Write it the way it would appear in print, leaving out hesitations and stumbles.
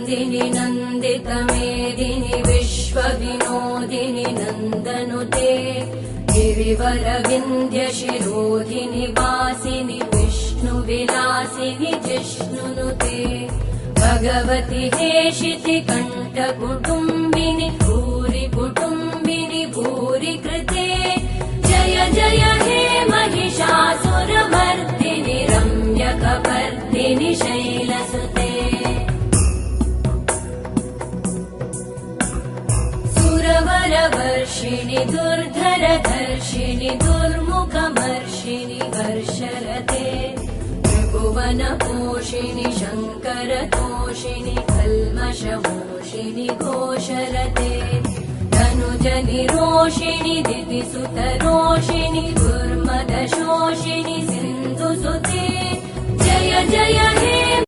नन्दिनि नन्दितमेदिनि विश्वविनोदिनि नन्दनुते गिरिवरविन्ध्यशिरोधिनि वासिनि विष्णुविलासिनि जिष्णुनुते भगवति हेशिति कण्ठकुटुम्बिनि भूरि कुटुम्बिनि भूरि कृते जय जय हे महिषासुरमर्दिनि रम्यकपर्दिनि शैलसुते सुरवरवर्षिणि दुर्धरधर्षिणि दुर्मुखमर्षिणि वर्षरते त्रिभुवनपोषिणि शङ्करतोषिणि कल्मषमोषिणि घोषरते धनुजनिरोषिणि दितिसुतरोषिणि दुर्मदशोषिणि सिन्धुसुते जय जय हे